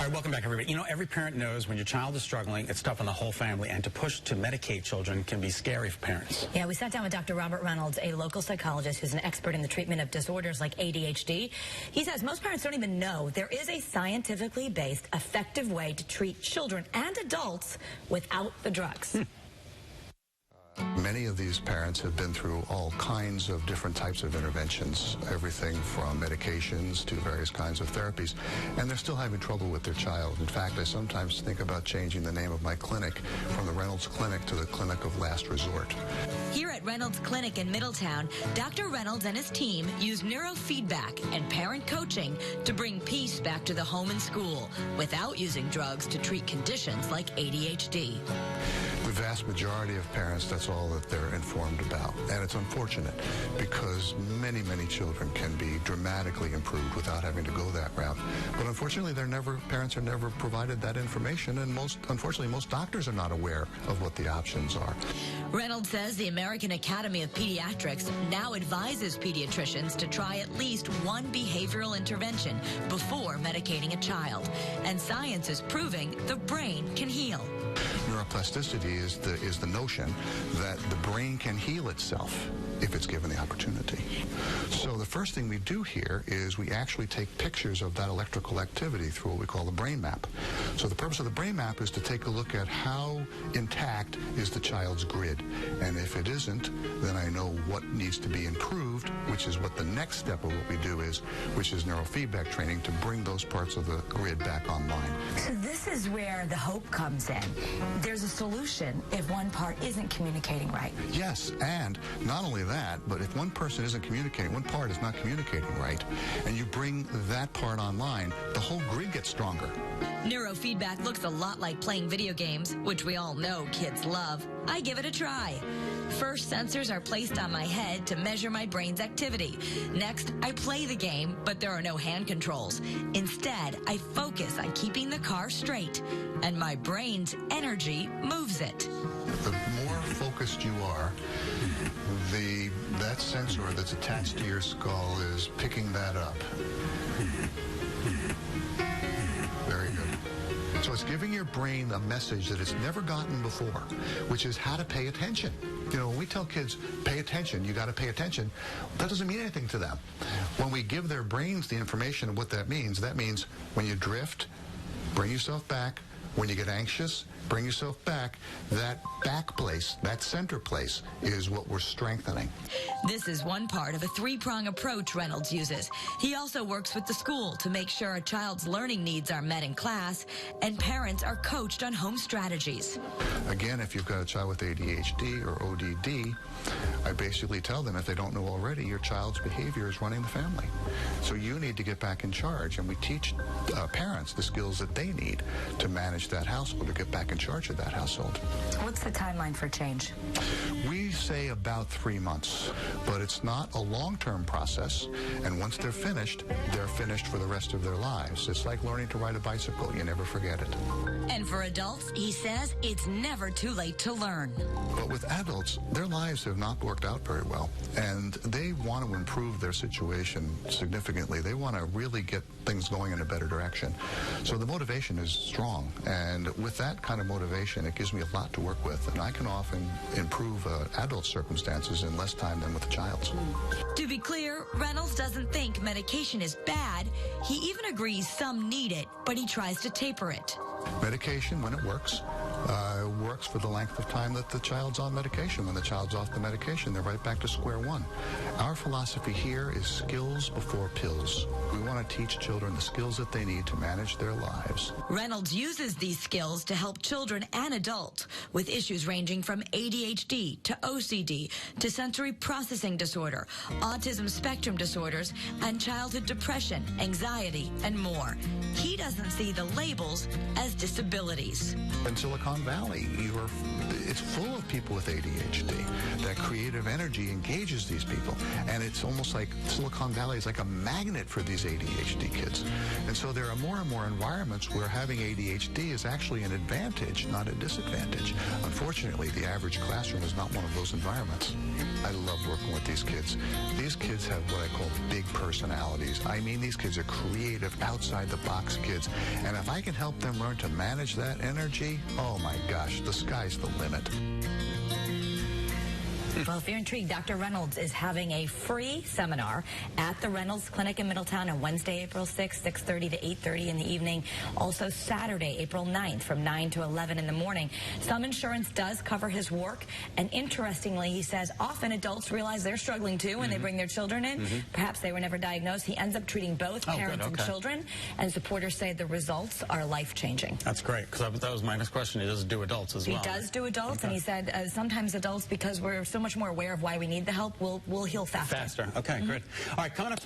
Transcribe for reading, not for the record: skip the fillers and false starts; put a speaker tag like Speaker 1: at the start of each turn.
Speaker 1: All right, welcome back, everybody. You know, every parent knows when your child is struggling, it's tough on the whole family, and to push to medicate children can be scary for parents.
Speaker 2: Yeah, we sat down with Dr. Robert Reynolds, a local psychologist who's an expert in the treatment of disorders like ADHD. He says most parents don't even know there is a scientifically based, effective way to treat children and adults without the drugs.
Speaker 3: Many of these parents have been through all kinds of different types of interventions, everything from medications to various kinds of therapies, and they're still having trouble with their child. In fact, I sometimes think about changing the name of my clinic from the Reynolds Clinic to the Clinic of Last Resort.
Speaker 4: Here at Reynolds Clinic in Middletown, Dr. Reynolds and his team use neurofeedback and parent coaching to bring peace back to the home and school without using drugs to treat conditions like ADHD.
Speaker 3: The vast majority of parents, that's all that they're informed about. And it's unfortunate because many, many children can be dramatically improved without having to go that route. But unfortunately, parents are never provided that information, and unfortunately, most doctors are not aware of what the options are.
Speaker 4: Reynolds says the American Academy of Pediatrics now advises pediatricians to try at least one behavioral intervention before medicating a child. And science is proving the brain can heal.
Speaker 3: Neuroplasticity is the notion that the brain can heal itself if it's given the opportunity. So the first thing we do here is we actually take pictures of that electrical activity through what we call the brain map. So the purpose of the brain map is to take a look at how intact is the child's grid. And if it isn't, then I know what needs to be improved, which is what the next step of what we do is, which is neurofeedback training to bring those parts of the grid back online.
Speaker 2: So this is where the hope comes in. There's a solution if one part isn't communicating right.
Speaker 3: Yes, and not only that, but if one person isn't communicating, one part is not communicating right, and you bring that part online, the whole grid gets stronger.
Speaker 4: Neurofeedback looks a lot like playing video games, which we all know kids love. I give it a try. First, sensors are placed on my head to measure my brain's activity. Next, I play the game, but there are no hand controls. Instead, I focus on keeping the car straight, and my brain's energy moves it.
Speaker 3: The more focused you are, that sensor that's attached to your skull is picking that up. Very good. So it's giving your brain a message that it's never gotten before, which is how to pay attention. You know, when we tell kids, pay attention, you got to pay attention, that doesn't mean anything to them. When we give their brains the information of what that means when you drift, bring yourself back. When you get anxious, bring yourself back. That back place, that center place, is what we're strengthening.
Speaker 4: This is one part of a three-prong approach Reynolds uses. He also works with the school to make sure a child's learning needs are met in class, and parents are coached on home strategies.
Speaker 3: Again, if you've got a child with ADHD or ODD, I basically tell them, if they don't know already, your child's behavior is running the family. So you need to get back in charge, and we teach parents the skills that they need to manage that household, to get back in charge of that household.
Speaker 2: What's the timeline for change?
Speaker 3: We say about 3 months, but it's not a long-term process, and once they're finished for the rest of their lives. It's like learning to ride a bicycle. You never forget it.
Speaker 4: And for adults, he says it's never too late to learn.
Speaker 3: But with adults, their lives have not worked out very well, and they want to improve their situation significantly. They want to really get things going in a better direction. So the motivation is strong, and with that kind of motivation, it gives me a lot to work with, and I can often improve adult circumstances in less time than with a child's.
Speaker 4: To be clear, Reynolds doesn't think medication is bad. He even agrees some need it, but he tries to taper it.
Speaker 3: Medication, when it works for the length of time that the child's on medication. When the child's off the medication, they're right back to square one. Our philosophy here is skills before pills. We want to teach children the skills that they need to manage their lives.
Speaker 4: Reynolds uses these skills to help children and adults with issues ranging from ADHD to OCD to sensory processing disorder, autism spectrum disorders, and childhood depression, anxiety, and more. He doesn't see the labels as disabilities.
Speaker 3: In Silicon Valley, it's full of people with ADHD. That creative energy engages these people, and it's almost like Silicon Valley is like a magnet for these ADHD kids. And And so there are more and more environments where having ADHD is actually an advantage, not a disadvantage. Unfortunately, the average classroom is not one of those environments. I love working with these kids. These kids have what I call big personalities. I mean, these kids are creative, outside-the-box kids. And if I can help them learn to manage that energy, oh my gosh, the sky's the limit.
Speaker 2: Well, if you're intrigued, Dr. Reynolds is having a free seminar at the Reynolds Clinic in Middletown on Wednesday, April 6th, 6:30 to 8:30 in the evening. Also Saturday, April 9th from 9 to 11 in the morning. Some insurance does cover his work. And interestingly, he says often adults realize they're struggling too when they bring their children in. Perhaps they were never diagnosed. He ends up treating both parents and children. And supporters say the results are life-changing.
Speaker 1: That's great, because that was my next question. He does do adults as well.
Speaker 2: He does do adults, and he said sometimes adults, because we're so much more aware of why we need the help, will heal faster.
Speaker 1: Okay, good. All right, coming up tomorrow.